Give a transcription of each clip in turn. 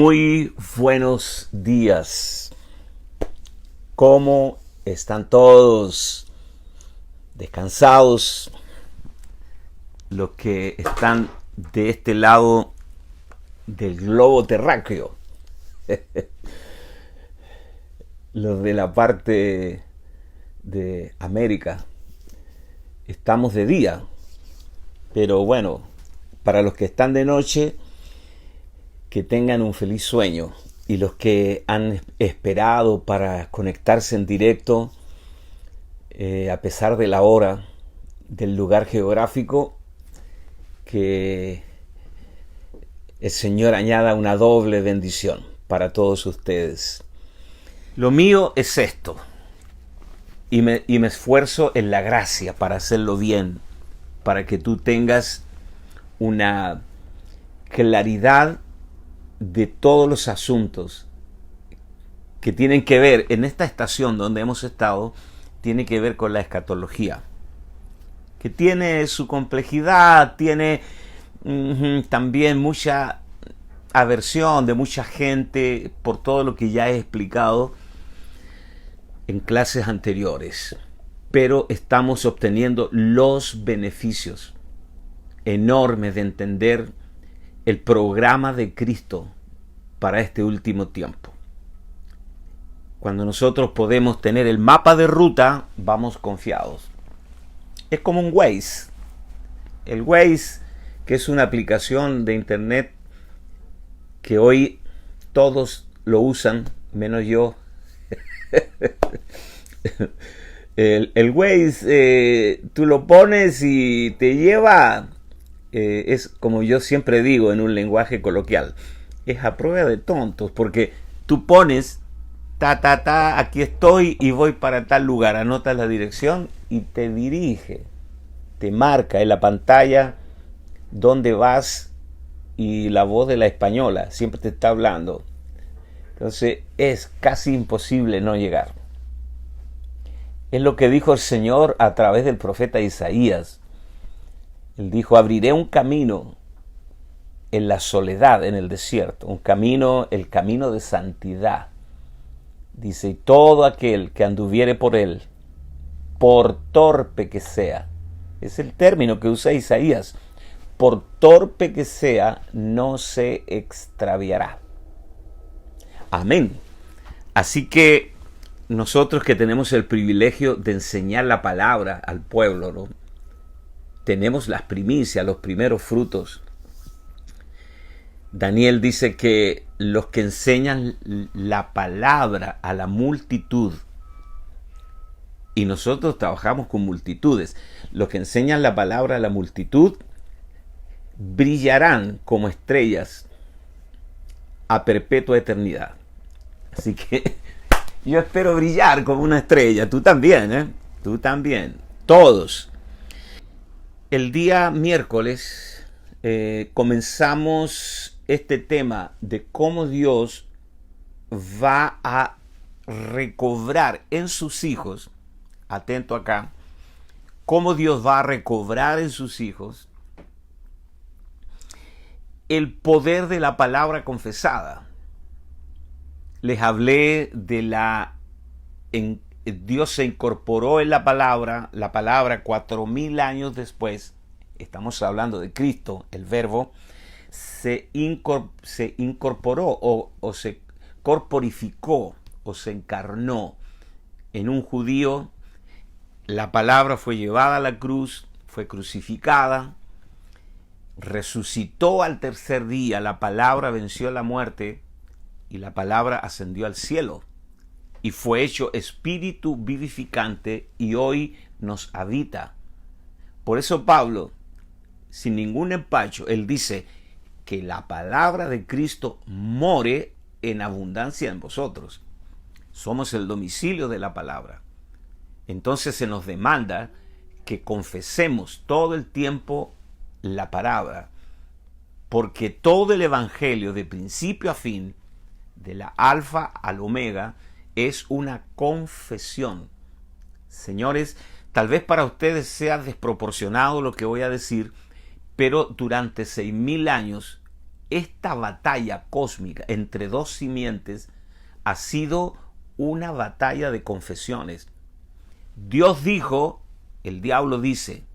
Muy buenos días. ¿Cómo están todos? Descansados. Los que están de este lado del globo terráqueo. Los de la parte de América. Estamos de día. Pero bueno, para los que están de noche, que tengan un feliz sueño. Y los que han esperado para conectarse en directo, a pesar de la hora, del lugar geográfico, que el Señor añada una doble bendición para todos ustedes. Lo mío es esto, y me esfuerzo en la gracia para hacerlo bien, para que tú tengas una claridad de todos los asuntos que tienen que ver en esta estación donde hemos estado, tiene que ver con la escatología, que tiene su complejidad, tiene también mucha aversión de mucha gente por todo lo que ya he explicado en clases anteriores, pero estamos obteniendo los beneficios enormes de entender el programa de Cristo para este último tiempo. Cuando nosotros podemos tener el mapa de ruta, vamos confiados. Es como un Waze. El Waze, que es una aplicación de internet que hoy todos lo usan, menos yo. El Waze, tú lo pones y te lleva, es como yo siempre digo en un lenguaje coloquial, es a prueba de tontos, porque tú pones aquí estoy y voy para tal lugar, anotas la dirección y te dirige, te marca en la pantalla dónde vas, y la voz de la española siempre te está hablando. Entonces es casi imposible no llegar. Es lo que dijo el Señor a través del profeta Isaías. Él dijo: abriré un camino en la soledad, en el desierto, un camino, el camino de santidad. Dice: y todo aquel que anduviere por él, por torpe que sea, es el término que usa Isaías, por torpe que sea, no se extraviará. Amén. Así que nosotros que tenemos el privilegio de enseñar la palabra al pueblo, ¿no? Tenemos las primicias, los primeros frutos. Daniel dice que los que enseñan la palabra a la multitud, y nosotros trabajamos con multitudes, los que enseñan la palabra a la multitud brillarán como estrellas a perpetua eternidad. Así que yo espero brillar como una estrella. Tú también, ¿eh? Tú también. Todos. El día miércoles comenzamos este tema de cómo Dios va a recobrar en sus hijos, atento acá, cómo Dios va a recobrar en sus hijos el poder de la palabra confesada. Les hablé de Dios se incorporó en la palabra 4000 años después. Estamos hablando de Cristo, el verbo se incorporó o se corporificó o se encarnó en un judío. La palabra fue llevada a la cruz, fue crucificada, resucitó al tercer día, la palabra venció la muerte y la palabra ascendió al cielo y fue hecho espíritu vivificante y hoy nos habita. Por eso Pablo, sin ningún empacho, él dice que la palabra de Cristo more en abundancia en vosotros. Somos el domicilio de la palabra. Entonces se nos demanda que confesemos todo el tiempo la palabra, porque todo el evangelio de principio a fin, de la alfa al omega, es una confesión. Señores, tal vez para ustedes sea desproporcionado lo que voy a decir, pero durante 6000 años esta batalla cósmica entre dos simientes ha sido una batalla de confesiones. Dios dijo, el diablo dice,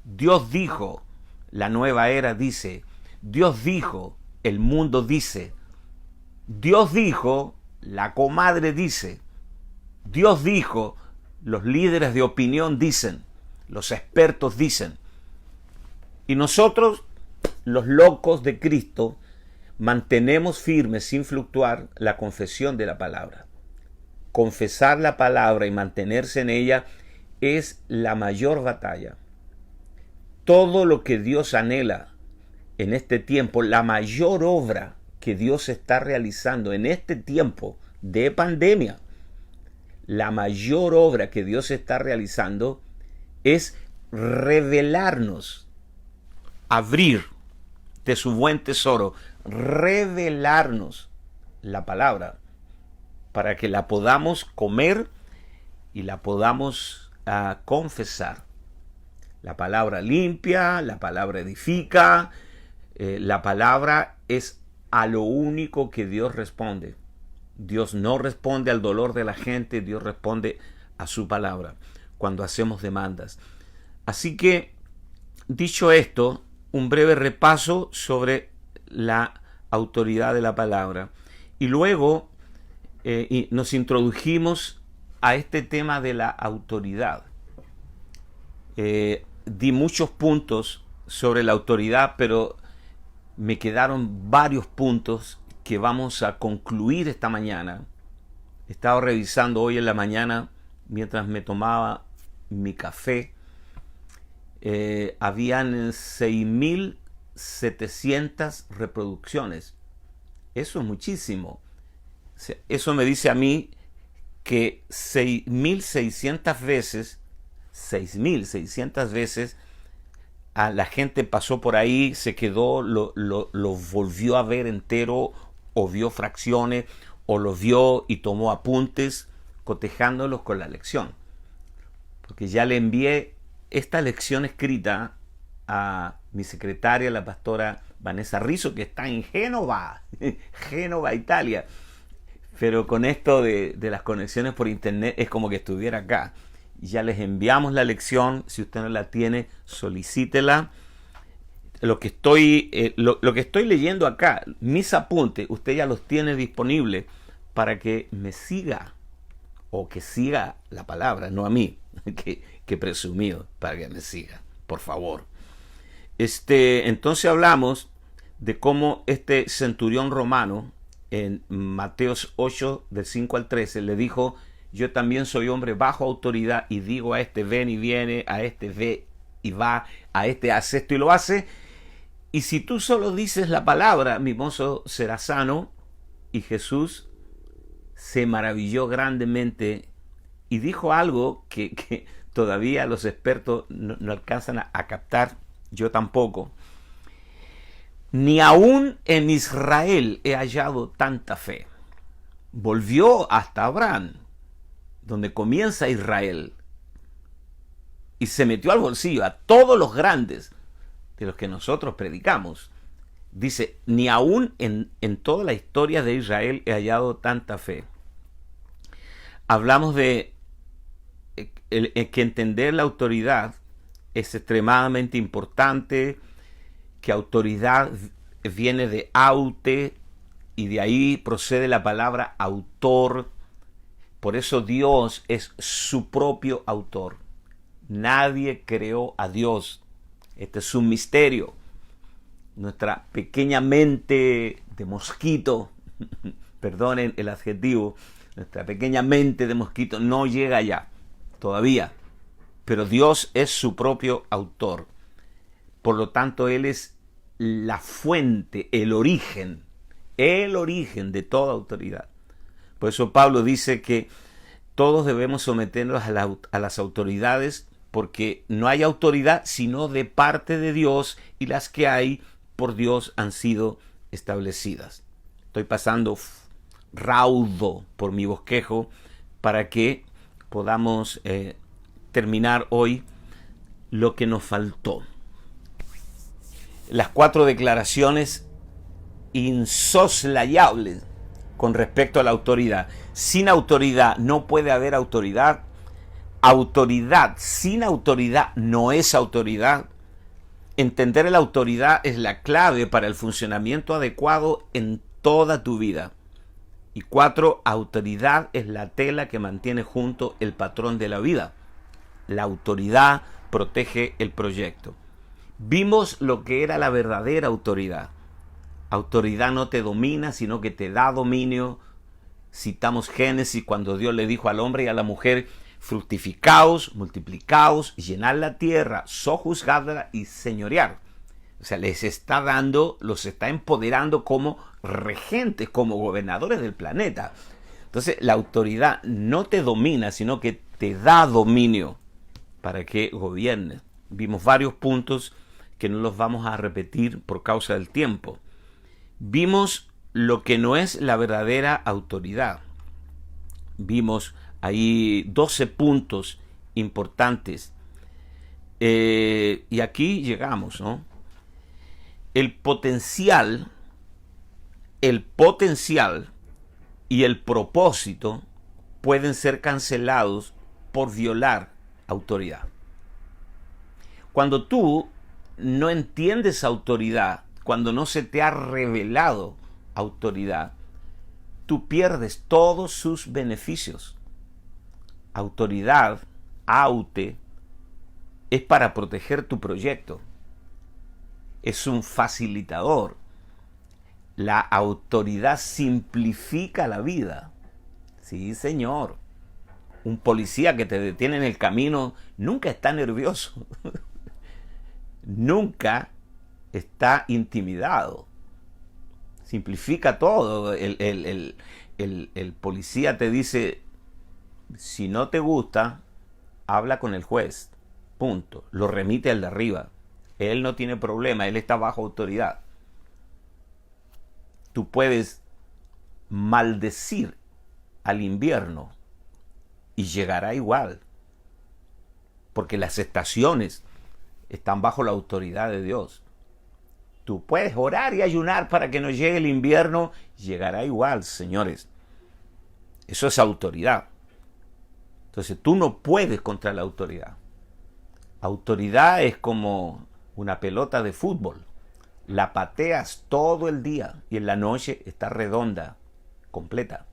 Dios dijo, la nueva era dice, Dios dijo, el mundo dice, Dios dijo, la comadre dice, Dios dijo, los líderes de opinión dicen, los expertos dicen. Y nosotros, los locos de Cristo, mantenemos firme sin fluctuar la confesión de la palabra. Confesar la palabra y mantenerse en ella es la mayor batalla. Todo lo que Dios anhela en este tiempo, la mayor obra que Dios está realizando en este tiempo de pandemia, la mayor obra que Dios está realizando es revelarnos, abrir de su buen tesoro, revelarnos la palabra para que la podamos comer y la podamos confesar. La palabra limpia, la palabra edifica, la palabra es a lo único que Dios responde. Dios no responde al dolor de la gente, Dios responde a su palabra cuando hacemos demandas. Así que, dicho esto, un breve repaso sobre la autoridad de la palabra. Y luego nos introdujimos a este tema de la autoridad. Di muchos puntos sobre la autoridad, pero me quedaron varios puntos que vamos a concluir esta mañana. Estaba revisando hoy en la mañana, mientras me tomaba mi café, habían 6.700 reproducciones. Eso es muchísimo. Eso me dice a mí que 6.600 veces a la gente pasó por ahí, se quedó, lo volvió a ver entero, o vio fracciones, o lo vio y tomó apuntes, cotejándolos con la lección. Porque ya le envié esta lección escrita a mi secretaria, la pastora Vanessa Rizzo, que está en Génova, Italia. Pero con esto de las conexiones por internet es como que estuviera acá. Ya les enviamos la lección. Si usted no la tiene, solicítela. Lo que estoy leyendo acá, mis apuntes, usted ya los tiene disponibles para que me siga, o que siga la palabra, no a mí, que presumido, para que me siga, por favor. Entonces hablamos de cómo este centurión romano, en Mateos 8, del 5 al 13, le dijo: yo también soy hombre bajo autoridad, y digo a este ven y viene, a este ve y va, a este hace esto y lo hace. Y si tú solo dices la palabra, mi mozo será sano. Y Jesús se maravilló grandemente y dijo algo que todavía los expertos no alcanzan a captar, yo tampoco. Ni aún en Israel he hallado tanta fe. Volvió hasta Abraham, donde comienza Israel, y se metió al bolsillo a todos los grandes de los que nosotros predicamos. Dice, ni aún en toda la historia de Israel he hallado tanta fe. Hablamos de que entender la autoridad es extremadamente importante, que autoridad viene de aute, y de ahí procede la palabra autor. Por eso Dios es su propio autor. Nadie creó a Dios. Este es un misterio. Nuestra pequeña mente de mosquito, perdonen el adjetivo, nuestra pequeña mente de mosquito no llega allá todavía. Pero Dios es su propio autor. Por lo tanto, Él es la fuente, el origen de toda autoridad. Por eso Pablo dice que todos debemos someternos a las autoridades, porque no hay autoridad sino de parte de Dios, y las que hay por Dios han sido establecidas. Estoy pasando raudo por mi bosquejo para que podamos terminar hoy lo que nos faltó. Las 4 declaraciones insoslayable con respecto a la autoridad. Sin autoridad no puede haber autoridad. Autoridad sin autoridad no es autoridad. Entender la autoridad es la clave para el funcionamiento adecuado en toda tu vida. Y 4, autoridad es la tela que mantiene junto el patrón de la vida. La autoridad protege el proyecto. Vimos lo que era la verdadera autoridad. Autoridad no te domina, sino que te da dominio. Citamos Génesis cuando Dios le dijo al hombre y a la mujer: fructificaos, multiplicaos, llenad la tierra, sojuzgadla y señorear. O sea, les está dando, los está empoderando como regentes, como gobernadores del planeta. Entonces, la autoridad no te domina, sino que te da dominio para que gobiernes. Vimos varios puntos que no los vamos a repetir por causa del tiempo. Vimos lo que no es la verdadera autoridad. Vimos ahí 12 puntos importantes. Y aquí llegamos, ¿no? El potencial y el propósito pueden ser cancelados por violar autoridad. Cuando tú no entiendes autoridad, cuando no se te ha revelado autoridad, tú pierdes todos sus beneficios. Autoridad, aute, es para proteger tu proyecto. Es un facilitador. La autoridad simplifica la vida. Sí, señor. Un policía que te detiene en el camino nunca está nervioso. Nunca está intimidado. Simplifica todo. El policía te dice: si no te gusta, habla con el juez. Punto. Lo remite al de arriba. Él no tiene problema, él está bajo autoridad. Tú puedes maldecir al invierno y llegará igual, porque las estaciones están bajo la autoridad de Dios. Tú puedes orar y ayunar para que no llegue el invierno, llegará igual, señores. Eso es autoridad. Entonces tú no puedes contra la autoridad. Autoridad es como una pelota de fútbol. La pateas todo el día y en la noche está redonda, completa.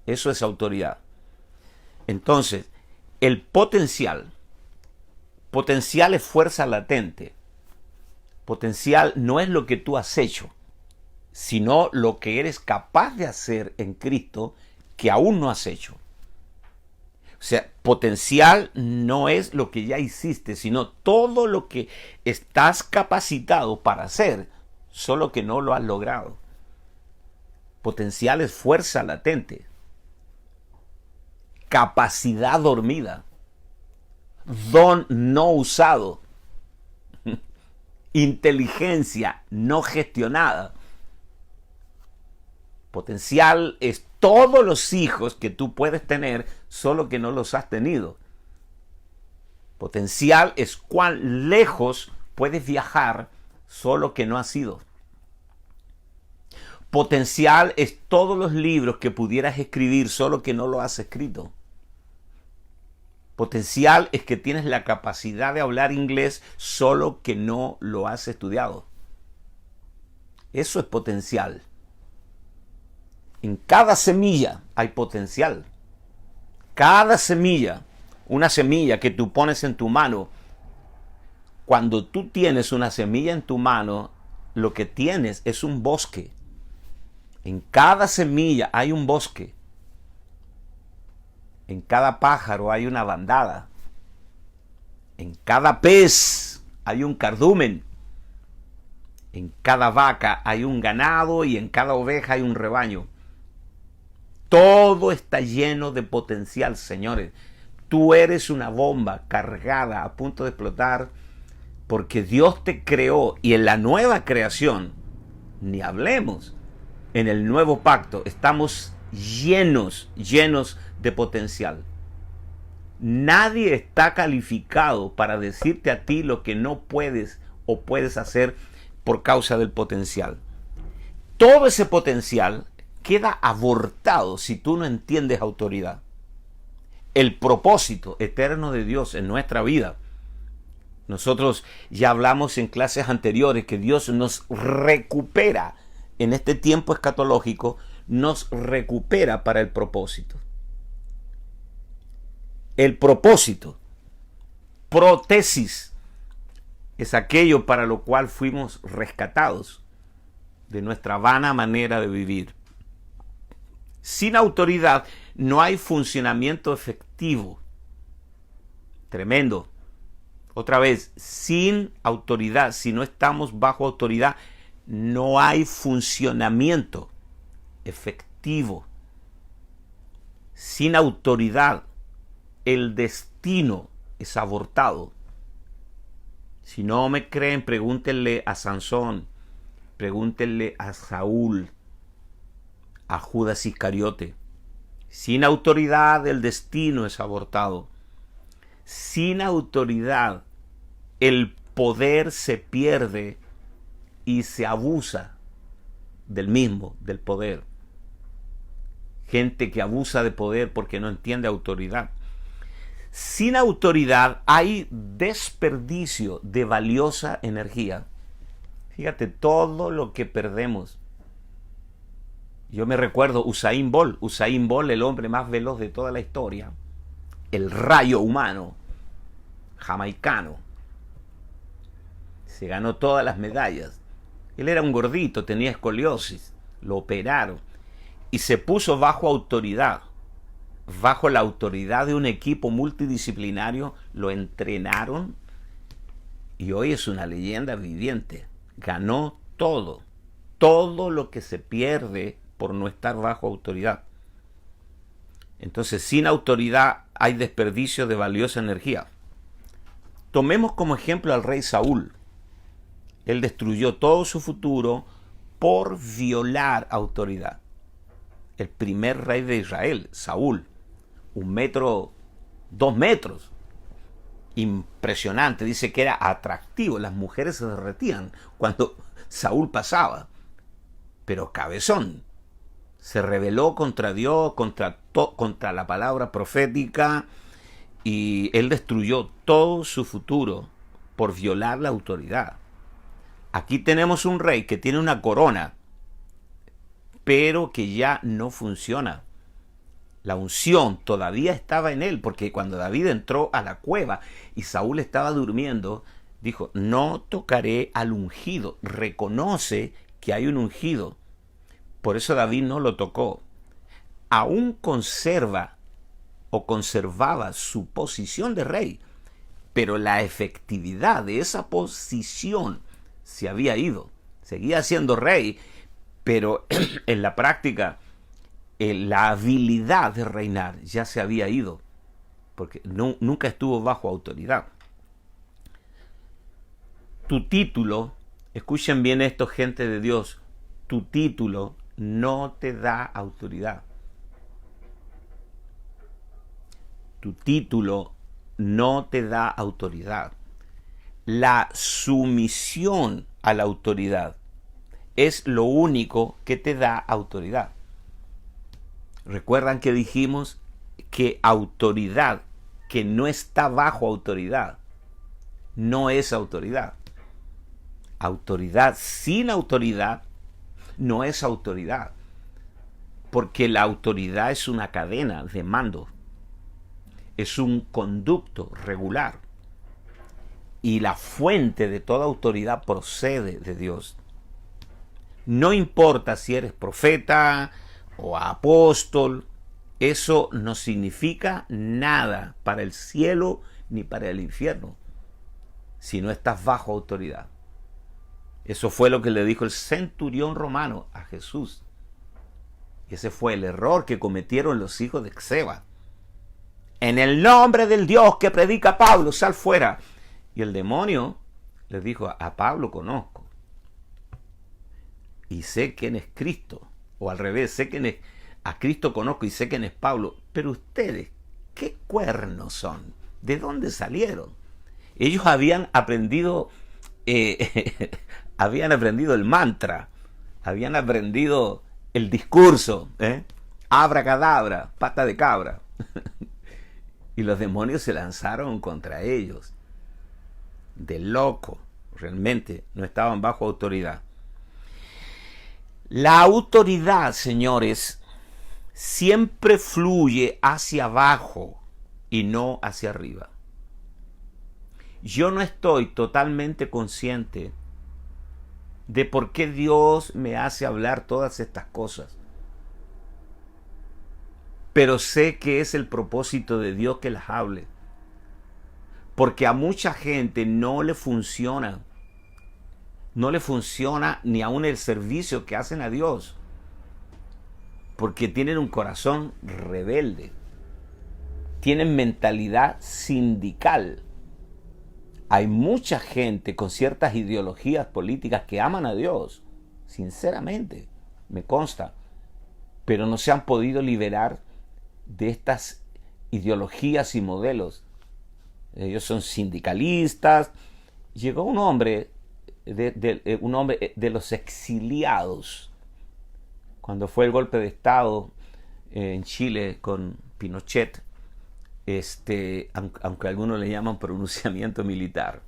Eso es autoridad. Entonces, el potencial es fuerza latente. Potencial no es lo que tú has hecho, sino lo que eres capaz de hacer en Cristo que aún no has hecho. O sea, potencial no es lo que ya hiciste, sino todo lo que estás capacitado para hacer, solo que no lo has logrado. Potencial es fuerza latente, capacidad dormida, don no usado, inteligencia no gestionada. Potencial es todos los hijos que tú puedes tener, solo que no los has tenido. Potencial es cuán lejos puedes viajar, solo que no has ido. Potencial es todos los libros que pudieras escribir, solo que no lo has escrito. Potencial es que tienes la capacidad de hablar inglés, solo que no lo has estudiado. Eso es potencial. En cada semilla hay potencial. Cada semilla, una semilla que tú pones en tu mano, cuando tú tienes una semilla en tu mano, lo que tienes es un bosque. En cada semilla hay un bosque. En cada pájaro hay una bandada. En cada pez hay un cardumen. En cada vaca hay un ganado y en cada oveja hay un rebaño. Todo está lleno de potencial, señores. Tú eres una bomba cargada a punto de explotar porque Dios te creó, y en la nueva creación, ni hablemos, en el nuevo pacto estamos llenos de potencial. Nadie está calificado para decirte a ti lo que no puedes o puedes hacer por causa del potencial. todo ese potencial queda abortado si tú no entiendes autoridad. El propósito eterno de Dios en nuestra vida. Nosotros ya hablamos en clases anteriores que Dios nos recupera en este tiempo escatológico, nos recupera para el propósito. El propósito, prótesis, es aquello para lo cual fuimos rescatados de nuestra vana manera de vivir. Sin autoridad no hay funcionamiento efectivo. Tremendo. Otra vez, sin autoridad, si no estamos bajo autoridad, no hay funcionamiento efectivo. Sin autoridad, el destino es abortado. Si no me creen, pregúntenle a Sansón, pregúntenle a Saúl, a Judas Iscariote. Sin autoridad, el destino es abortado. Sin autoridad, el poder se pierde y se abusa del mismo, del poder. Gente que abusa de poder porque no entiende autoridad. Sin autoridad hay desperdicio de valiosa energía. Fíjate, todo lo que perdemos. Yo me recuerdo Usain Bolt, el hombre más veloz de toda la historia. El rayo humano, jamaicano. Se ganó todas las medallas. Él era un gordito, tenía escoliosis. Lo operaron y se puso bajo autoridad. Bajo la autoridad de un equipo multidisciplinario, lo entrenaron y hoy es una leyenda viviente. Ganó todo lo que se pierde por no estar bajo autoridad. Entonces, sin autoridad hay desperdicio de valiosa energía. Tomemos como ejemplo al rey Saúl. Él destruyó todo su futuro por violar autoridad. El primer rey de Israel, Saúl, 1 metro, 2 metros. Impresionante, dice que era atractivo. Las mujeres se derretían cuando Saúl pasaba. Pero cabezón. Se rebeló contra Dios, contra la palabra profética, y él destruyó todo su futuro por violar la autoridad. Aquí tenemos un rey que tiene una corona, pero que ya no funciona. La unción todavía estaba en él, porque cuando David entró a la cueva y Saúl estaba durmiendo, dijo, no tocaré al ungido. Reconoce que hay un ungido. Por eso David no lo tocó. Aún conservaba su posición de rey, pero la efectividad de esa posición se había ido. Seguía siendo rey, pero en la práctica la habilidad de reinar ya se había ido, porque nunca estuvo bajo autoridad. Tu título, escuchen bien esto, gente de Dios, tu título no te da autoridad. Tu título no te da autoridad. La sumisión a la autoridad es lo único que te da autoridad. ¿Recuerdan que dijimos que autoridad que no está bajo autoridad no es autoridad? Autoridad sin autoridad no es autoridad, porque la autoridad es una cadena de mando, es un conducto regular, y la fuente de toda autoridad procede de Dios. No importa si eres profeta o apóstol, eso no significa nada para el cielo ni para el infierno si no estás bajo autoridad. Eso fue lo que le dijo el centurión romano a Jesús. Y ese fue el error que cometieron los hijos de Sceva. En el nombre del Dios que predica Pablo, sal fuera. Y el demonio les dijo, a Pablo conozco. Y sé quién es Cristo. O al revés, a Cristo conozco y sé quién es Pablo. Pero ustedes, ¿qué cuernos son? ¿De dónde salieron? Ellos habían aprendido el mantra Habían aprendido el discurso, abracadabra, pata de cabra. Y los demonios se lanzaron contra ellos. De loco, realmente no estaban bajo autoridad. La autoridad, señores, siempre fluye hacia abajo y no hacia arriba. Yo no estoy totalmente consciente de por qué Dios me hace hablar todas estas cosas. Pero sé que es el propósito de Dios que las hable. Porque a mucha gente no le funciona. No le funciona ni aún el servicio que hacen a Dios. Porque tienen un corazón rebelde. Tienen mentalidad sindical. Hay mucha gente con ciertas ideologías políticas que aman a Dios. Sinceramente, me consta. Pero no se han podido liberar de estas ideologías y modelos. Ellos son sindicalistas. Llegó un hombre de los exiliados cuando fue el golpe de Estado en Chile con Pinochet, aunque algunos le llaman pronunciamiento militar,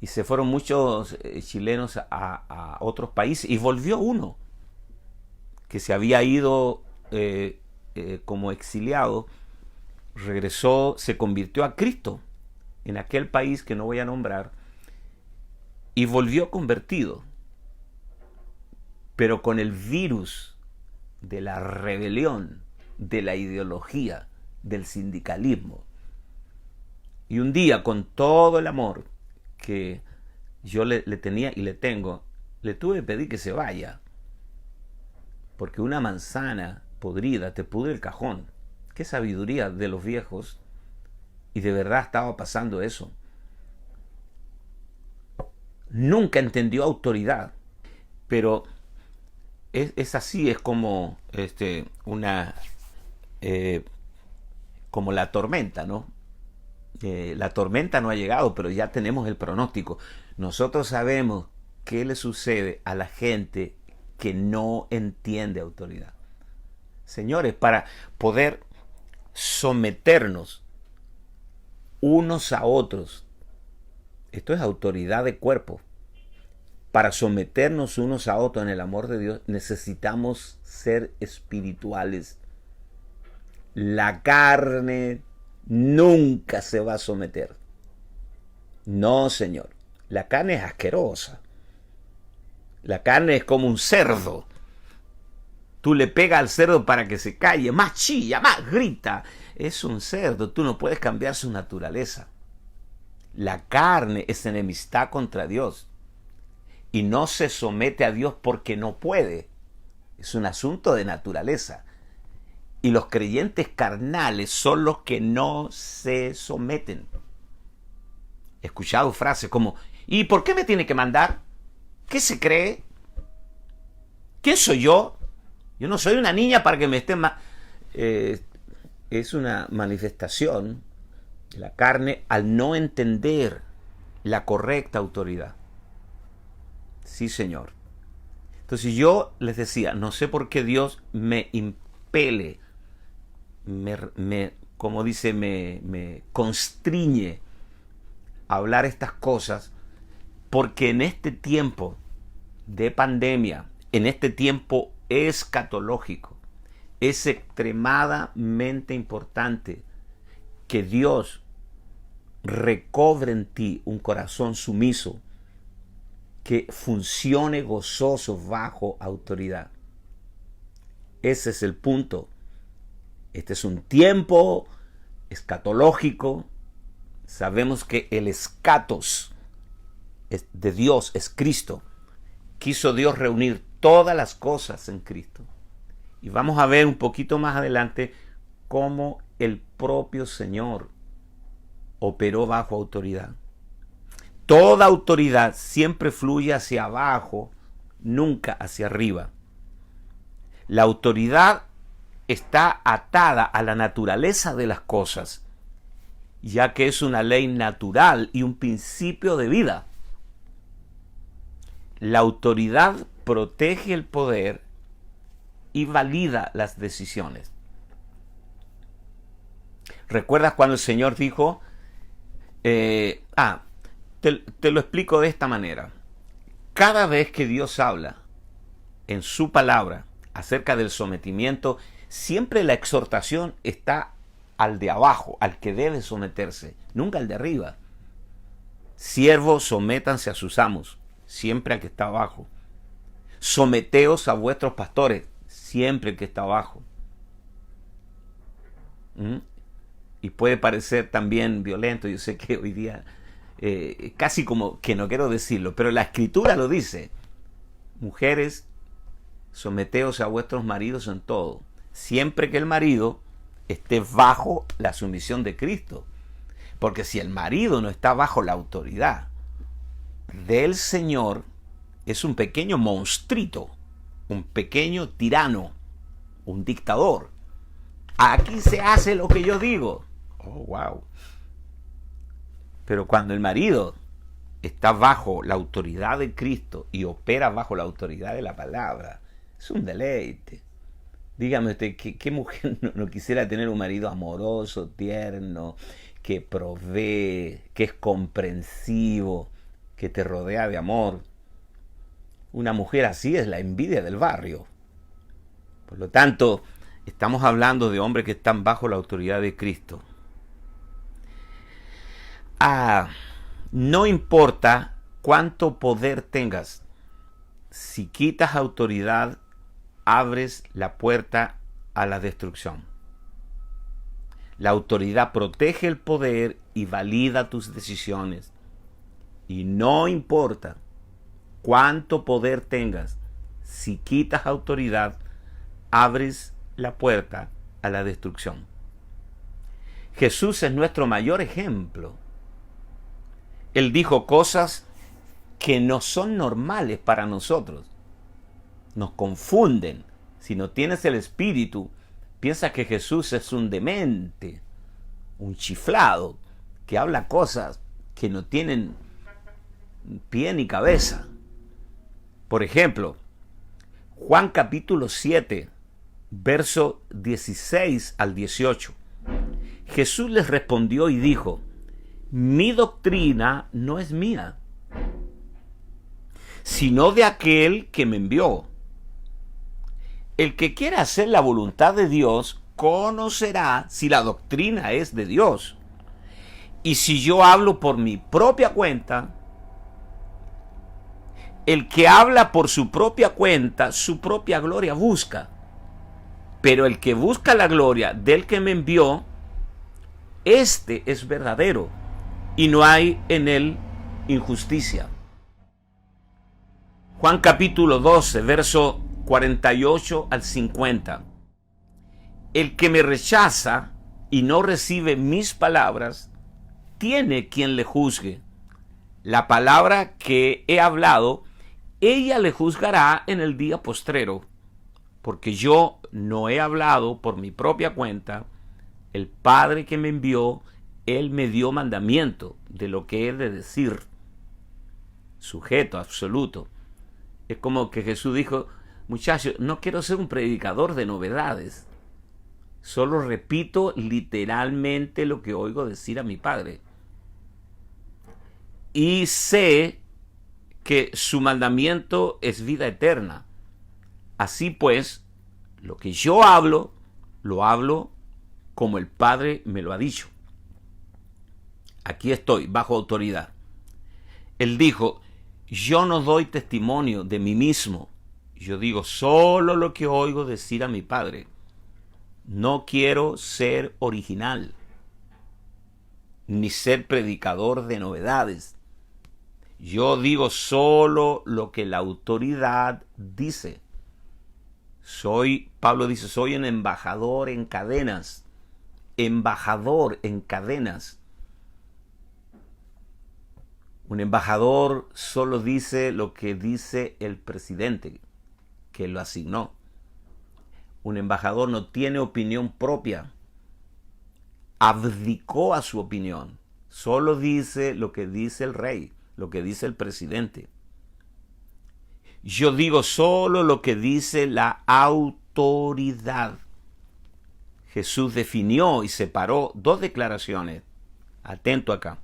y se fueron muchos chilenos a otros países, y volvió uno que se había ido como exiliado, regresó, se convirtió a Cristo en aquel país que no voy a nombrar y volvió convertido, pero con el virus de la rebelión, de la ideología, del sindicalismo. Y un día, con todo el amor que yo le tenía y le tengo, le tuve que pedir que se vaya, porque una manzana podrida te pudre el cajón. Qué sabiduría de los viejos. Y de verdad estaba pasando eso. Nunca entendió autoridad, pero es así, es como como la tormenta, ¿no? La tormenta no ha llegado, pero ya tenemos el pronóstico. Nosotros sabemos qué le sucede a la gente que no entiende autoridad. Señores, para poder someternos unos a otros, esto es autoridad de cuerpo. Para someternos unos a otros en el amor de Dios, necesitamos ser espirituales. La carne nunca se va a someter. No, señor. La carne es asquerosa. La carne es como un cerdo. Tú le pegas al cerdo para que se calle, más chilla, más grita. Es un cerdo, tú no puedes cambiar su naturaleza. La carne es enemistad contra Dios y no se somete a Dios porque no puede. Es un asunto de naturaleza. Y los creyentes carnales son los que no se someten. He escuchado frases como, ¿y por qué me tiene que mandar? ¿Qué se cree? ¿Quién soy yo? Yo no soy una niña para que me estén... es una manifestación de la carne al no entender la correcta autoridad. Sí, Señor. Entonces yo les decía, no sé por qué Dios me impele, como dice, me constriñe a hablar estas cosas, porque en este tiempo de pandemia, en este tiempo escatológico, es extremadamente importante que Dios recobre en ti un corazón sumiso, que funcione gozoso bajo autoridad. Ese es el punto. Este es un tiempo escatológico. Sabemos que el escatos de Dios es Cristo. Quiso Dios reunir todas las cosas en Cristo. Y vamos a ver un poquito más adelante cómo el propio Señor operó bajo autoridad. Toda autoridad siempre fluye hacia abajo, nunca hacia arriba. La autoridad está atada a la naturaleza de las cosas, ya que es una ley natural y un principio de vida. La autoridad protege el poder y valida las decisiones. ¿Recuerdas cuando el Señor dijo, te lo explico de esta manera? Cada vez que Dios habla en su palabra acerca del sometimiento, siempre la exhortación está al de abajo, al que debe someterse, nunca al de arriba. Siervos, sométanse a sus amos, siempre al que está abajo. Someteos a vuestros pastores, siempre el que está abajo. Y puede parecer también violento, yo sé que hoy día, casi como que no quiero decirlo, pero la Escritura lo dice. Mujeres, someteos a vuestros maridos en todo, siempre que el marido esté bajo la sumisión de Cristo. Porque si el marido no está bajo la autoridad del Señor, es un pequeño monstruito, un pequeño tirano, un dictador. Aquí se hace lo que yo digo. Oh, wow. Pero cuando el marido está bajo la autoridad de Cristo y opera bajo la autoridad de la palabra, es un deleite. Dígame usted, ¿qué mujer no quisiera tener un marido amoroso, tierno, que provee, que es comprensivo, que te rodea de amor? Una mujer así es la envidia del barrio. Por lo tanto, estamos hablando de hombres que están bajo la autoridad de Cristo. No importa cuánto poder tengas, si quitas autoridad, abres la puerta a la destrucción. La autoridad protege el poder y valida tus decisiones. Y no importa cuánto poder tengas, si quitas autoridad, abres la puerta a la destrucción. Jesús es nuestro mayor ejemplo. Él dijo cosas que no son normales para nosotros. Nos confunden. Si no tienes el Espíritu, piensas que Jesús es un demente, un chiflado, que habla cosas que no tienen pie ni cabeza. Por ejemplo, Juan capítulo 7, verso 16 al 18. Jesús les respondió y dijo: mi doctrina no es mía, sino de aquel que me envió. El que quiera hacer la voluntad de Dios conocerá si la doctrina es de Dios. Y si yo hablo por mi propia cuenta, el que habla por su propia cuenta, su propia gloria busca. Pero el que busca la gloria del que me envió, este es verdadero, y no hay en él injusticia. Juan capítulo 12, verso 48 al 50. El que me rechaza y no recibe mis palabras, tiene quien le juzgue. La palabra que he hablado, ella le juzgará en el día postrero, porque yo no he hablado por mi propia cuenta. El Padre que me envió, Él me dio mandamiento de lo que he de decir. Sujeto absoluto. Es como que Jesús dijo: muchachos, no quiero ser un predicador de novedades. Solo repito literalmente lo que oigo decir a mi Padre. Y sé que su mandamiento es vida eterna. Así pues, lo que yo hablo, lo hablo como el Padre me lo ha dicho. Aquí estoy, bajo autoridad. Él dijo: yo no doy testimonio de mí mismo. Yo digo solo lo que oigo decir a mi Padre. No quiero ser original, ni ser predicador de novedades. Yo digo solo lo que la autoridad dice. Pablo dice, soy un embajador en cadenas. Embajador en cadenas. Un embajador solo dice lo que dice el presidente que lo asignó. Un embajador no tiene opinión propia. Abdicó a su opinión. Solo dice lo que dice el rey, lo que dice el presidente. Yo digo solo lo que dice la autoridad. Jesús definió y separó dos declaraciones. Atento acá.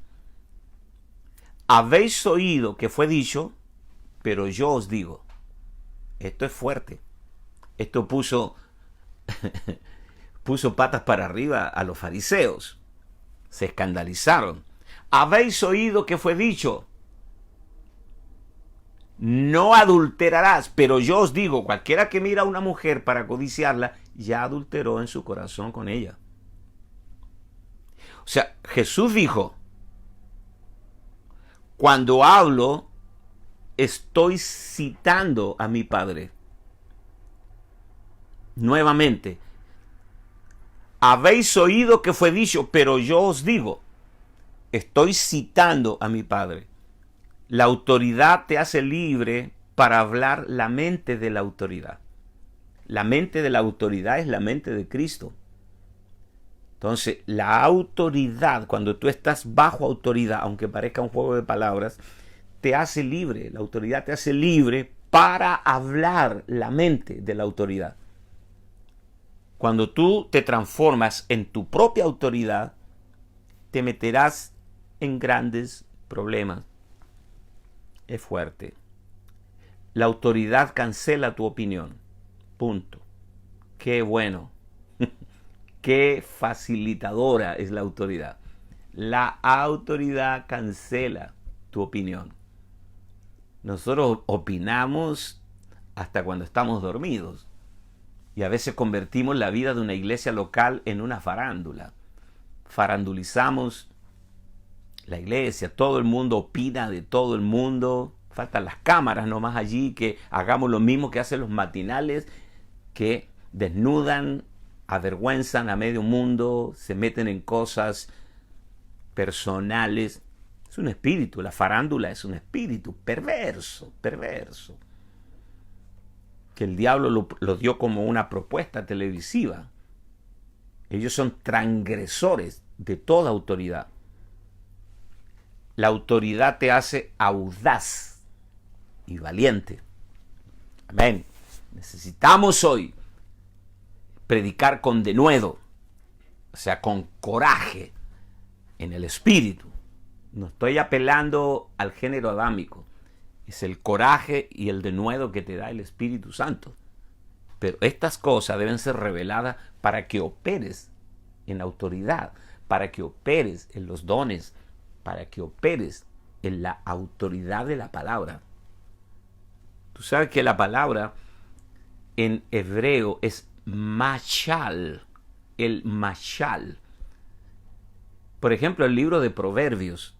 Habéis oído que fue dicho, pero yo os digo. Esto es fuerte. Esto puso patas para arriba a los fariseos. Se escandalizaron. Habéis oído que fue dicho, no adulterarás, pero yo os digo, cualquiera que mira a una mujer para codiciarla, ya adulteró en su corazón con ella. O sea, Jesús dijo, cuando hablo, estoy citando a mi Padre. Nuevamente, habéis oído que fue dicho, pero yo os digo, estoy citando a mi Padre. La autoridad te hace libre para hablar la mente de la autoridad. La mente de la autoridad es la mente de Cristo. Entonces, la autoridad, cuando tú estás bajo autoridad, aunque parezca un juego de palabras, te hace libre. La autoridad te hace libre para hablar la mente de la autoridad. Cuando tú te transformas en tu propia autoridad, te meterás en grandes problemas. Es fuerte. La autoridad cancela tu opinión. Punto. Qué bueno. Qué facilitadora es la autoridad. La autoridad cancela tu opinión. Nosotros opinamos hasta cuando estamos dormidos. Y a veces convertimos la vida de una iglesia local en una farándula. Farandulizamos la iglesia, todo el mundo opina de todo el mundo. Faltan las cámaras nomás allí, que hagamos lo mismo que hacen los matinales, que desnudan, avergüenzan a medio mundo, se meten en cosas personales. Es un espíritu, la farándula es un espíritu perverso, que el diablo lo dio como una propuesta televisiva. Ellos son transgresores de toda autoridad. La autoridad te hace audaz y valiente. Amén. Necesitamos hoy predicar con denuedo, o sea, con coraje en el espíritu. No estoy apelando al género adámico. Es el coraje y el denuedo que te da el Espíritu Santo. Pero estas cosas deben ser reveladas para que operes en autoridad, para que operes en los dones, para que operes en la autoridad de la palabra. Tú sabes que la palabra en hebreo es mashal, el mashal. Por ejemplo, el libro de Proverbios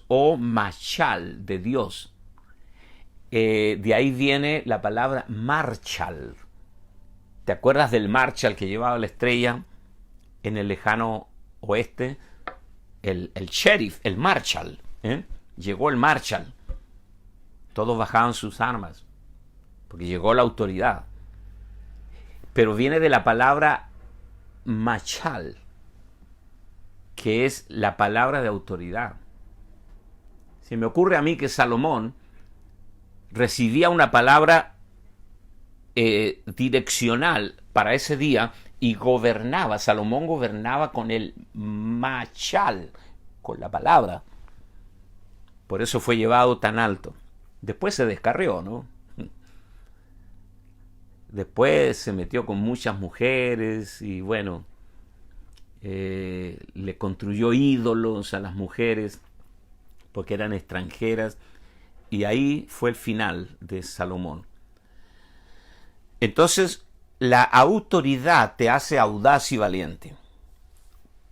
o mashal de Dios. De ahí viene la palabra Marshall. ¿Te acuerdas del Marshall que llevaba la estrella en el lejano oeste? El sheriff, el Marshall. Llegó el Marshall. Todos bajaban sus armas porque llegó la autoridad. Pero viene de la palabra mashal, que es la palabra de autoridad. Se me ocurre a mí que Salomón recibía una palabra direccional para ese día y gobernaba. Salomón gobernaba con el machal, con la palabra. Por eso fue llevado tan alto. Después se descarrió, ¿no? Después se metió con muchas mujeres y bueno, le construyó ídolos a las mujeres porque eran extranjeras, y ahí fue el final de Salomón. Entonces, la autoridad te hace audaz y valiente.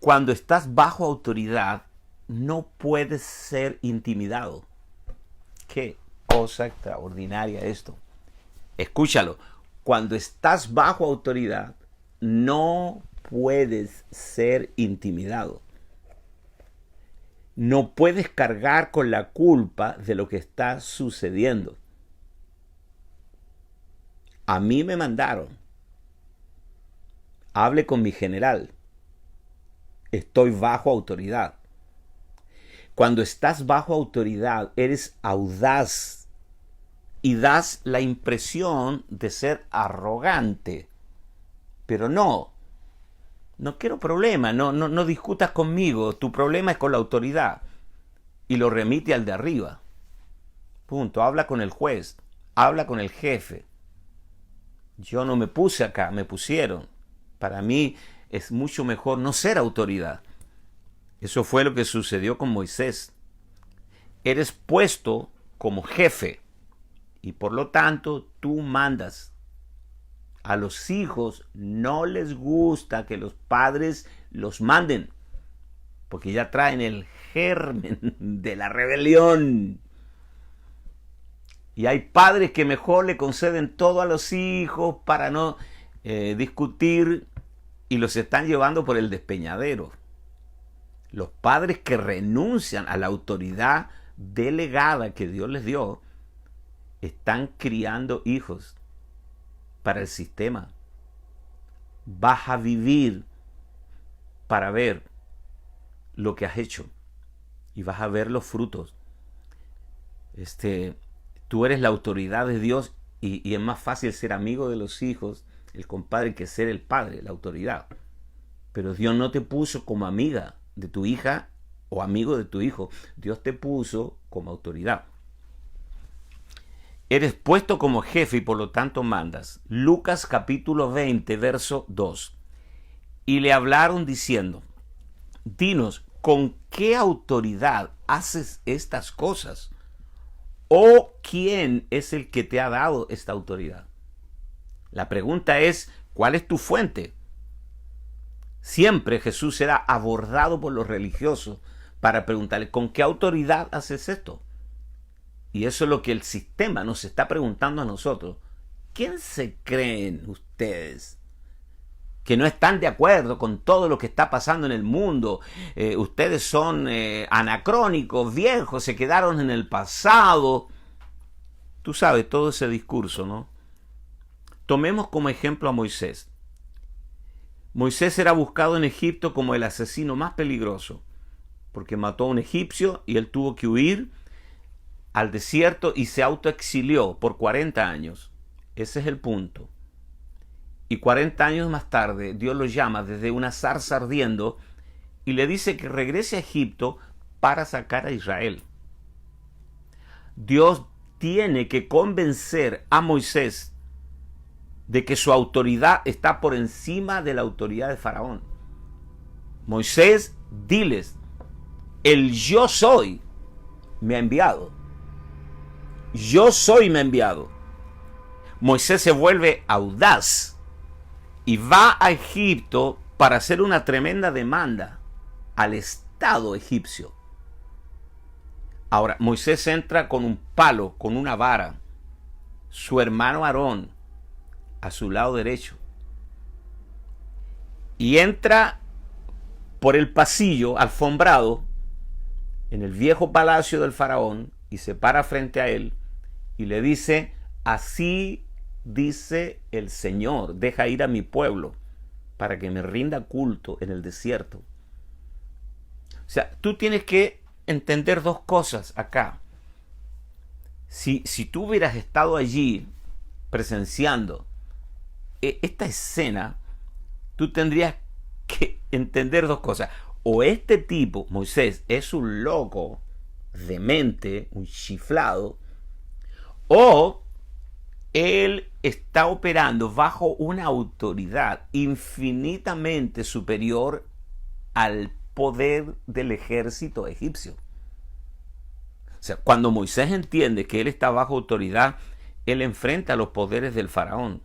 Cuando estás bajo autoridad, no puedes ser intimidado. Qué cosa extraordinaria esto. Escúchalo. Cuando estás bajo autoridad, no puedes ser intimidado. No puedes cargar con la culpa de lo que está sucediendo. A mí me mandaron. Hable con mi general. Estoy bajo autoridad. Cuando estás bajo autoridad, eres audaz y das la impresión de ser arrogante. Pero no quiero problema, no discutas conmigo, tu problema es con la autoridad. Y lo remite al de arriba. Punto, habla con el juez, habla con el jefe. Yo no me puse acá, me pusieron. Para mí es mucho mejor no ser autoridad. Eso fue lo que sucedió con Moisés. Eres puesto como jefe y por lo tanto tú mandas. A los hijos no les gusta que los padres los manden, porque ya traen el germen de la rebelión. Y hay padres que mejor le conceden todo a los hijos para no discutir y los están llevando por el despeñadero. Los padres que renuncian a la autoridad delegada que Dios les dio están criando hijos para el sistema. Vas a vivir para ver lo que has hecho y vas a ver los frutos. Tú eres la autoridad de Dios y es más fácil ser amigo de los hijos, el compadre, que ser el padre, la autoridad. Pero Dios no te puso como amiga de tu hija o amigo de tu hijo. Dios te puso como autoridad. Eres puesto como jefe y por lo tanto mandas. Lucas capítulo 20, verso 2. Y le hablaron diciendo, dinos, ¿con qué autoridad haces estas cosas? ¿O quién es el que te ha dado esta autoridad? La pregunta es, ¿cuál es tu fuente? Siempre Jesús era abordado por los religiosos para preguntarle, ¿con qué autoridad haces esto? Y eso es lo que el sistema nos está preguntando a nosotros. ¿Quién se creen ustedes? Que no están de acuerdo con todo lo que está pasando en el mundo. Ustedes son anacrónicos, viejos, se quedaron en el pasado. Tú sabes todo ese discurso, ¿no? Tomemos como ejemplo a Moisés. Moisés era buscado en Egipto como el asesino más peligroso, porque mató a un egipcio y él tuvo que huir al desierto y se autoexilió por 40 años. Ese es el punto. Y 40 años más tarde, Dios lo llama desde una zarza ardiendo y le dice que regrese a Egipto para sacar a Israel. Dios tiene que convencer a Moisés de que su autoridad está por encima de la autoridad de Faraón. Moisés, diles, el yo soy me ha enviado. Yo soy me ha enviado. Moisés se vuelve audaz y va a Egipto para hacer una tremenda demanda al Estado egipcio. Ahora, Moisés entra con un palo, con una vara. Su hermano Aarón a su lado derecho. Y entra por el pasillo alfombrado en el viejo palacio del faraón y se para frente a él y le dice, así dice el Señor, deja ir a mi pueblo para que me rinda culto en el desierto. O sea, tú tienes que entender dos cosas acá. Si tú hubieras estado allí presenciando esta escena, tú tendrías que entender dos cosas. O este tipo, Moisés, es un loco, demente, un chiflado, o él está operando bajo una autoridad infinitamente superior al poder del ejército egipcio. O sea, cuando Moisés entiende que él está bajo autoridad, él enfrenta los poderes del faraón.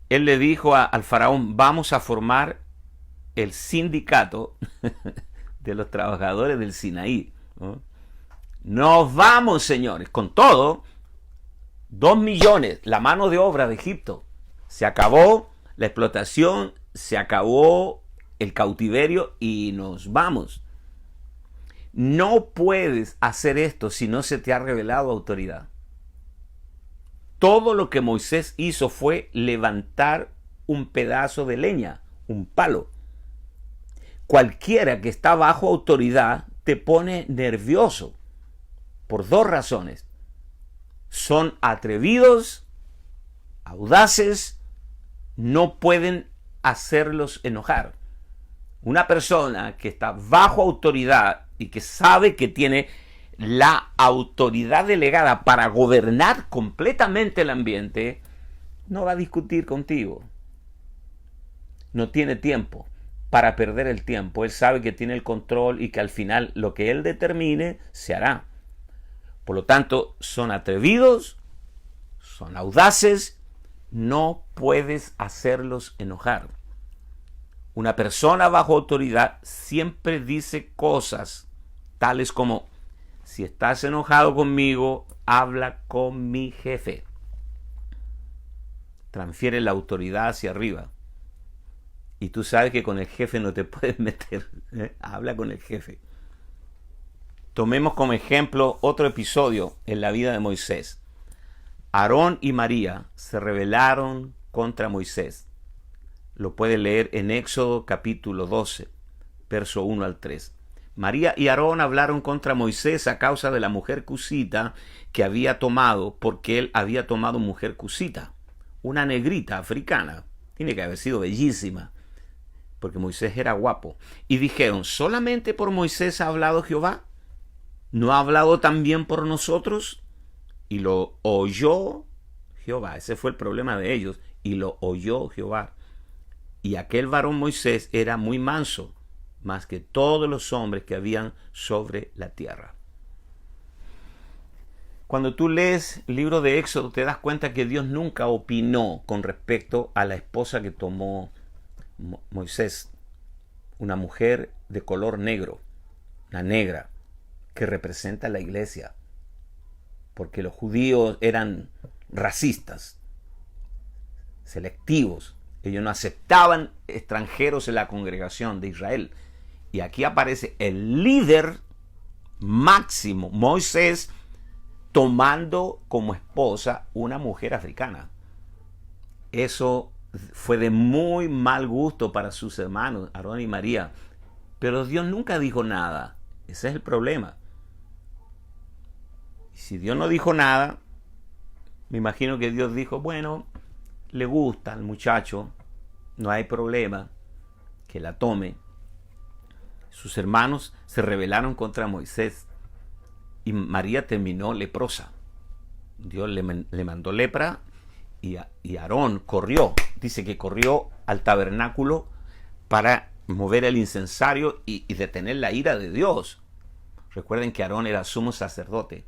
Él le dijo al faraón, vamos a formar el sindicato de los trabajadores del Sinaí, ¿no? Nos vamos, señores, con todo, 2 millones, la mano de obra de Egipto. Se acabó la explotación, se acabó el cautiverio y nos vamos. No puedes hacer esto si no se te ha revelado autoridad. Todo lo que Moisés hizo fue levantar un pedazo de leña, un palo. Cualquiera que está bajo autoridad te pone nervioso por 2 razones. Son atrevidos, audaces, no pueden hacerlos enojar. Una persona que está bajo autoridad y que sabe que tiene la autoridad delegada para gobernar completamente el ambiente, no va a discutir contigo. No tiene tiempo para perder el tiempo. Él sabe que tiene el control y que al final lo que él determine se hará. Por lo tanto, son atrevidos, son audaces, no puedes hacerlos enojar. Una persona bajo autoridad siempre dice cosas tales como: si estás enojado conmigo, habla con mi jefe. Transfiere la autoridad hacia arriba. Y tú sabes que con el jefe no te puedes meter. Habla con el jefe. Tomemos como ejemplo otro episodio en la vida de Moisés. Aarón y María se rebelaron contra Moisés. Lo puede leer en Éxodo capítulo 12, verso 1 al 3. María y Aarón hablaron contra Moisés a causa de la mujer cusita que había tomado, porque él había tomado mujer cusita, una negrita africana. Tiene que haber sido bellísima, porque Moisés era guapo. Y dijeron: ¿solamente por Moisés ha hablado Jehová? ¿No ha hablado también por nosotros? Y lo oyó Jehová. Ese fue el problema de ellos. Y lo oyó Jehová. Y aquel varón Moisés era muy manso, más que todos los hombres que habían sobre la tierra. Cuando tú lees el libro de Éxodo, te das cuenta que Dios nunca opinó con respecto a la esposa que tomó Moisés, una mujer de color negro, una negra, que representa a la iglesia, porque los judíos eran racistas, selectivos. Ellos no aceptaban extranjeros en la congregación de Israel. Y aquí aparece el líder máximo, Moisés, tomando como esposa una mujer africana. Eso fue de muy mal gusto para sus hermanos, Aarón y María. Pero Dios nunca dijo nada. Ese es el problema. Y si Dios no dijo nada, me imagino que Dios dijo: bueno, le gusta al muchacho, no hay problema, que la tome. Sus hermanos se rebelaron contra Moisés y María terminó leprosa. Dios le mandó lepra y Aarón corrió. Dice que corrió al tabernáculo para mover el incensario y detener la ira de Dios. Recuerden que Aarón era sumo sacerdote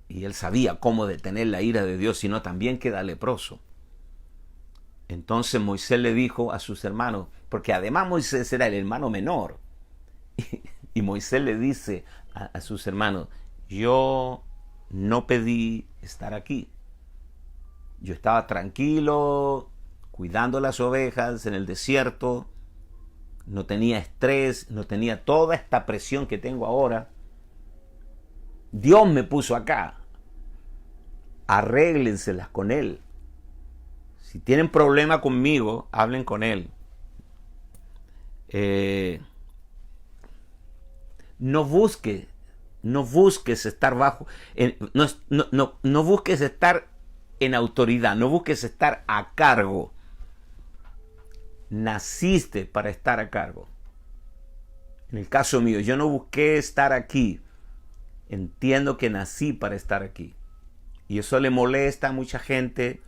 y él sabía cómo detener la ira de Dios, sino también queda leproso. Entonces Moisés le dijo a sus hermanos, porque además Moisés era el hermano menor, y Moisés le dice a sus hermanos: yo no pedí estar aquí. Yo estaba tranquilo, cuidando las ovejas en el desierto, no tenía estrés, no tenía toda esta presión que tengo ahora. Dios me puso acá. Arréglenselas con Él. Si tienen problema conmigo, hablen con Él. No busques estar bajo, no busques estar en autoridad, no busques estar a cargo. Naciste para estar a cargo. En el caso mío, yo no busqué estar aquí. Entiendo que nací para estar aquí. Y eso le molesta a mucha gente.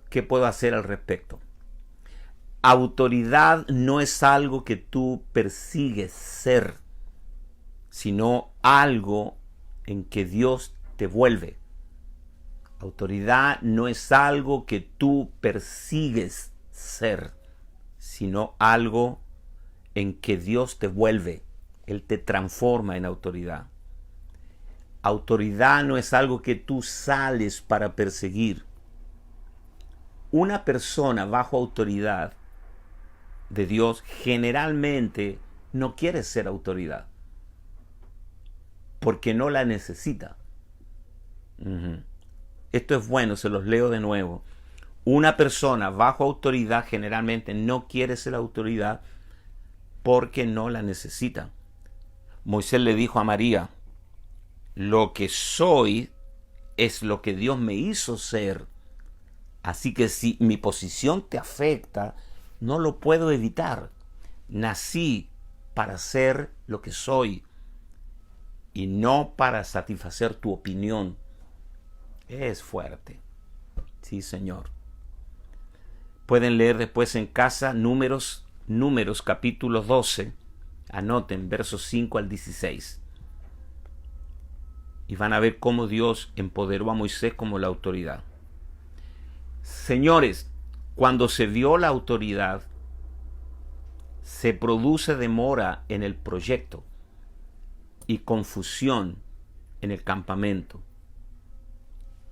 ¿Qué puedo hacer al respecto? Autoridad no es algo que tú persigues ser, sino algo en que Dios te vuelve. Autoridad no es algo que tú persigues ser, sino algo en que Dios te vuelve. Él te transforma en autoridad. Autoridad no es algo que tú sales para perseguir. Una persona bajo autoridad de Dios generalmente no quiere ser autoridad, porque no la necesita. Esto es bueno, se los leo de nuevo. Una persona bajo autoridad generalmente no quiere ser autoridad porque no la necesita. Moisés le dijo a María: lo que soy es lo que Dios me hizo ser. Así que si mi posición te afecta, no lo puedo evitar. Nací para ser lo que soy y no para satisfacer tu opinión. Es fuerte. Sí, Señor. Pueden leer después en casa Números capítulo 12. Anoten versos 5 al 16. Y van a ver cómo Dios empoderó a Moisés como la autoridad. Señores, cuando se dio la autoridad, se produce demora en el proyecto y confusión en el campamento.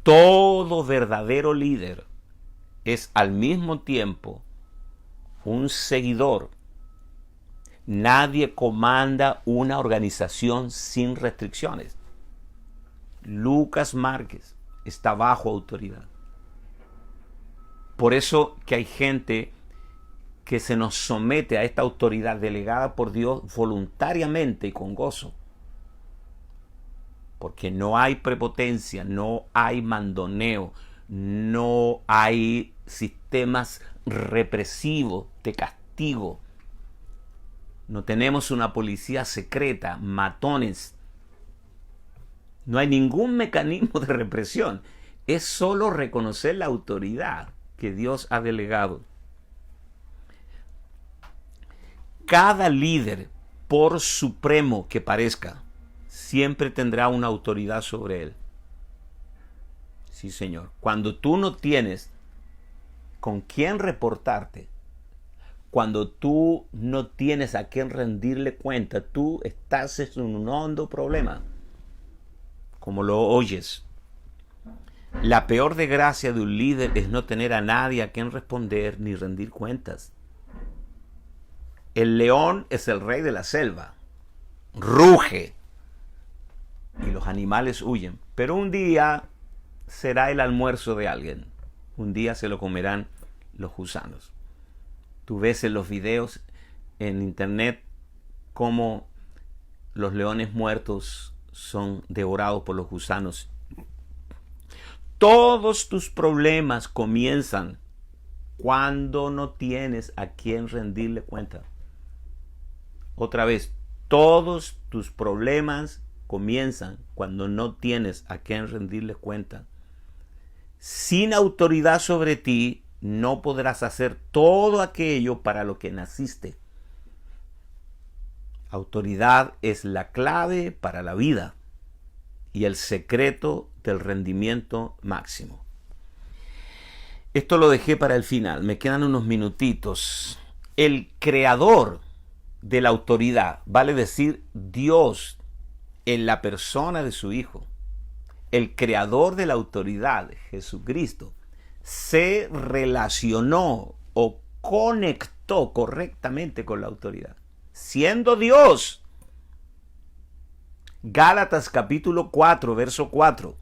Todo verdadero líder es al mismo tiempo un seguidor. Nadie comanda una organización sin restricciones. Lucas Márquez está bajo autoridad. Por eso que hay gente que se nos somete a esta autoridad delegada por Dios voluntariamente y con gozo. Porque no hay prepotencia, no hay mandoneo, no hay sistemas represivos de castigo. No tenemos una policía secreta, matones. No hay ningún mecanismo de represión. Es solo reconocer la autoridad que Dios ha delegado. Cada líder, por supremo que parezca, siempre tendrá una autoridad sobre él. Sí, Señor. Cuando tú no tienes con quién reportarte, cuando tú no tienes a quién rendirle cuenta, tú estás en un hondo problema, como lo oyes. La peor desgracia de un líder es no tener a nadie a quien responder ni rendir cuentas. El león es el rey de la selva. Ruge. Y los animales huyen. Pero un día será el almuerzo de alguien. Un día se lo comerán los gusanos. Tú ves en los videos en internet cómo los leones muertos son devorados por los gusanos. Todos tus problemas comienzan cuando no tienes a quien rendirle cuenta. Otra vez, todos tus problemas comienzan cuando no tienes a quien rendirle cuenta. Sin autoridad sobre ti, no podrás hacer todo aquello para lo que naciste. Autoridad es la clave para la vida y el secreto del rendimiento máximo. Esto lo dejé para el final, me quedan unos minutitos. El creador de la autoridad, vale decir Dios en la persona de su Hijo, el creador de la autoridad, Jesucristo, se relacionó o conectó correctamente con la autoridad, siendo Dios. Gálatas capítulo 4, verso 4.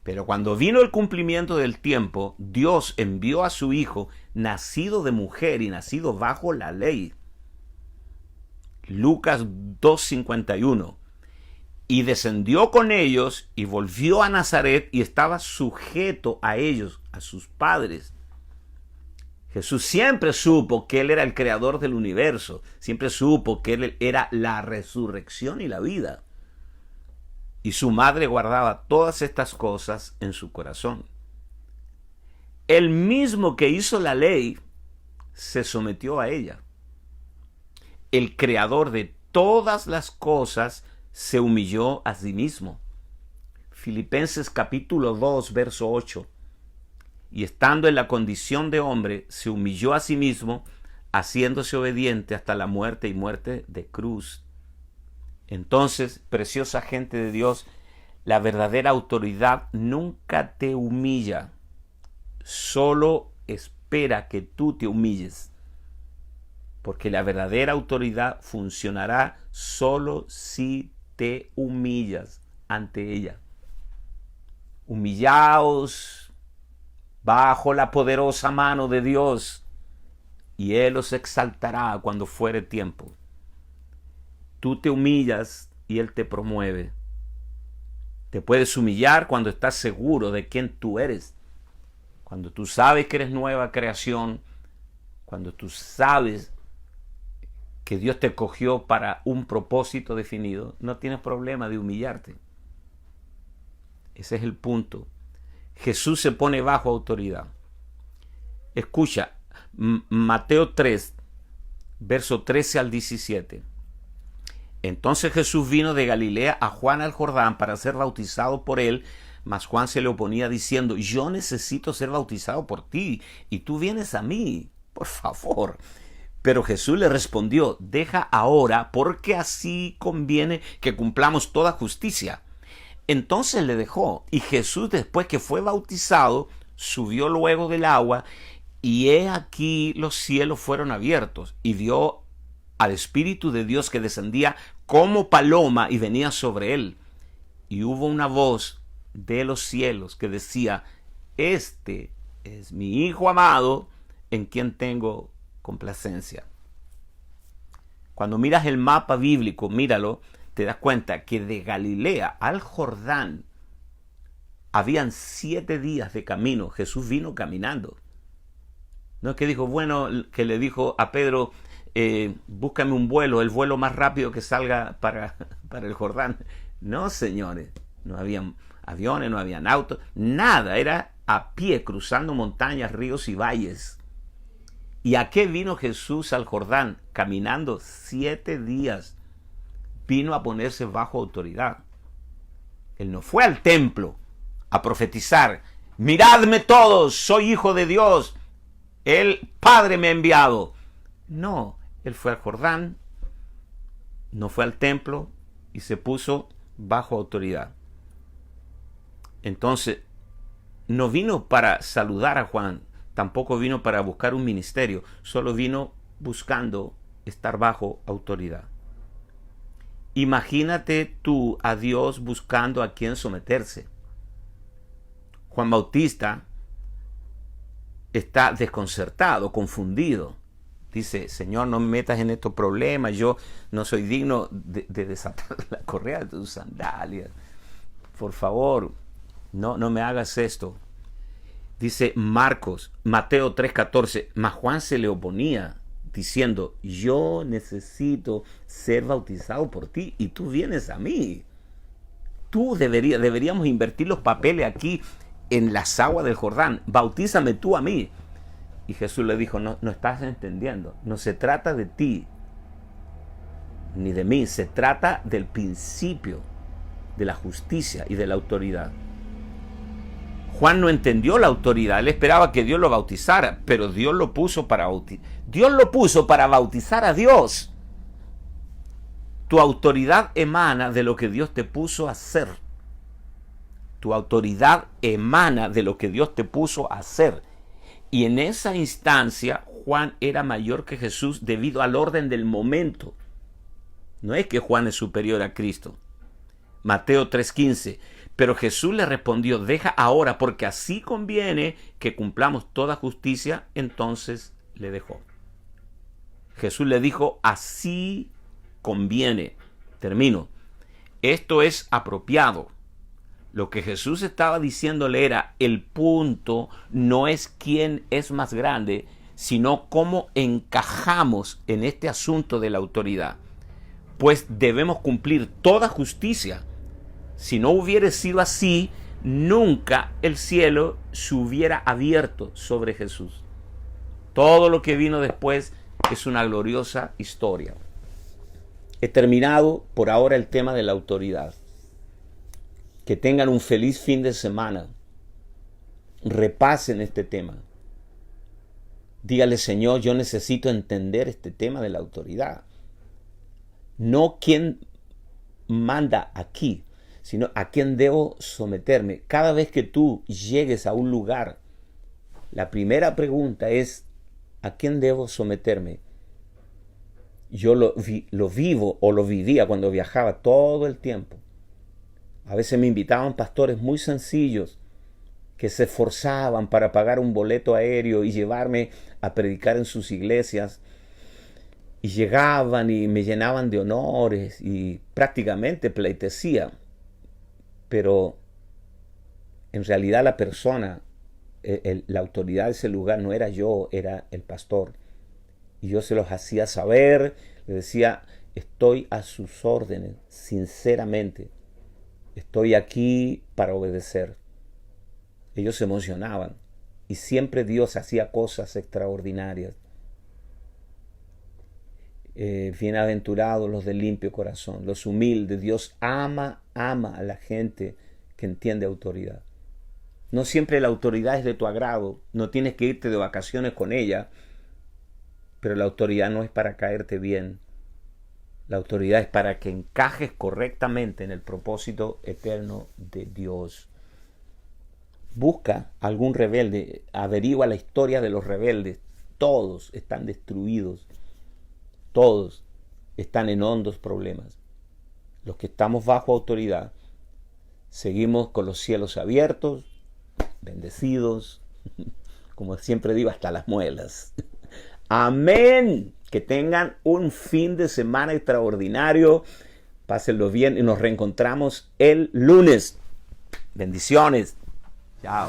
Pero cuando vino el cumplimiento del tiempo, Dios envió a su Hijo, nacido de mujer y nacido bajo la ley. Lucas 2:51. Y descendió con ellos y volvió a Nazaret y estaba sujeto a ellos, a sus padres. Jesús siempre supo que Él era el creador del universo, siempre supo que Él era la resurrección y la vida. Y su madre guardaba todas estas cosas en su corazón. El mismo que hizo la ley se sometió a ella. El creador de todas las cosas se humilló a sí mismo. Filipenses capítulo 2, verso 8. Y estando en la condición de hombre, se humilló a sí mismo, haciéndose obediente hasta la muerte y muerte de cruz. Entonces, preciosa gente de Dios, la verdadera autoridad nunca te humilla, solo espera que tú te humilles. Porque la verdadera autoridad funcionará solo si te humillas ante ella. Humillaos bajo la poderosa mano de Dios, y Él os exaltará cuando fuere tiempo. Tú te humillas y Él te promueve. Te puedes humillar cuando estás seguro de quién tú eres. Cuando tú sabes que eres nueva creación, cuando tú sabes que Dios te cogió para un propósito definido, no tienes problema de humillarte. Ese es el punto. Jesús se pone bajo autoridad. Escucha, Mateo 3, verso 13 al 17. Entonces Jesús vino de Galilea a Juan al Jordán para ser bautizado por él, mas Juan se le oponía diciendo, yo necesito ser bautizado por ti, y tú vienes a mí, por favor. Pero Jesús le respondió, deja ahora, porque así conviene que cumplamos toda justicia. Entonces le dejó, y Jesús, después que fue bautizado, subió luego del agua, y he aquí los cielos fueron abiertos, y vio al Espíritu de Dios que descendía como paloma y venía sobre él. Y hubo una voz de los cielos que decía, este es mi Hijo amado, en quien tengo complacencia. Cuando miras el mapa bíblico, míralo, te das cuenta que de Galilea al Jordán habían 7 días de camino. Jesús vino caminando. No es que dijo, bueno, que le dijo a Pedro, búscame un vuelo, el vuelo más rápido que salga para el Jordán. No, señores, no habían aviones, no habían autos, nada, era a pie, cruzando montañas, ríos y valles. ¿Y a qué vino Jesús al Jordán? Caminando 7 días. Vino a ponerse bajo autoridad. Él no fue al templo a profetizar, miradme todos, soy hijo de Dios, el Padre me ha enviado. No, él fue al Jordán, no fue al templo y se puso bajo autoridad. Entonces, no vino para saludar a Juan, tampoco vino para buscar un ministerio, solo vino buscando estar bajo autoridad. Imagínate tú a Dios buscando a quien someterse. Juan Bautista está desconcertado, confundido. Dice, Señor, no me metas en estos problemas, yo no soy digno de desatar la correa de tus sandalias. Por favor, no me hagas esto. Dice Mateo 3:14, mas Juan se le oponía, diciendo, yo necesito ser bautizado por ti y tú vienes a mí. Deberíamos invertir los papeles aquí en las aguas del Jordán. Bautízame tú a mí. Y Jesús le dijo, no estás entendiendo. No se trata de ti ni de mí. Se trata del principio de la justicia y de la autoridad. Juan no entendió la autoridad. Él esperaba que Dios lo bautizara, pero Dios lo puso para bautizar. Dios lo puso para bautizar a Dios. Tu autoridad emana de lo que Dios te puso a hacer. Tu autoridad emana de lo que Dios te puso a hacer. Y en esa instancia, Juan era mayor que Jesús debido al orden del momento. No es que Juan es superior a Cristo. Mateo 3:15. Pero Jesús le respondió, deja ahora, porque así conviene que cumplamos toda justicia. Entonces le dejó. Jesús le dijo, así conviene. Termino. Esto es apropiado. Lo que Jesús estaba diciéndole era, el punto no es quién es más grande, sino cómo encajamos en este asunto de la autoridad. Pues debemos cumplir toda justicia. Si no hubiera sido así, nunca el cielo se hubiera abierto sobre Jesús. Todo lo que vino después es una gloriosa historia. He terminado por ahora el tema de la autoridad. Que tengan un feliz fin de semana. Repasen este tema. Dígale, Señor, yo necesito entender este tema de la autoridad. No quién manda aquí, sino a quién debo someterme. Cada vez que tú llegues a un lugar, la primera pregunta es, ¿a quién debo someterme? Yo lo vivo o lo vivía cuando viajaba todo el tiempo. A veces me invitaban pastores muy sencillos que se esforzaban para pagar un boleto aéreo y llevarme a predicar en sus iglesias. Y llegaban y me llenaban de honores y prácticamente pleitesía. pero en realidad la persona, la autoridad de ese lugar no era yo, era el pastor. Y yo se los hacía saber, les decía, estoy a sus órdenes, sinceramente. Estoy aquí para obedecer. Ellos se emocionaban y siempre Dios hacía cosas extraordinarias. Bienaventurados los de limpio corazón, los humildes. Dios ama a la gente que entiende autoridad. No siempre la autoridad es de tu agrado, no tienes que irte de vacaciones con ella, pero la autoridad no es para caerte bien. La autoridad es para que encajes correctamente en el propósito eterno de Dios. Busca algún rebelde, averigua la historia de los rebeldes. Todos están destruidos. Todos están en hondos problemas. Los que estamos bajo autoridad, seguimos con los cielos abiertos, bendecidos, como siempre digo, hasta las muelas. Amén. Que tengan un fin de semana extraordinario. Pásenlo bien y nos reencontramos el lunes. Bendiciones. Chao.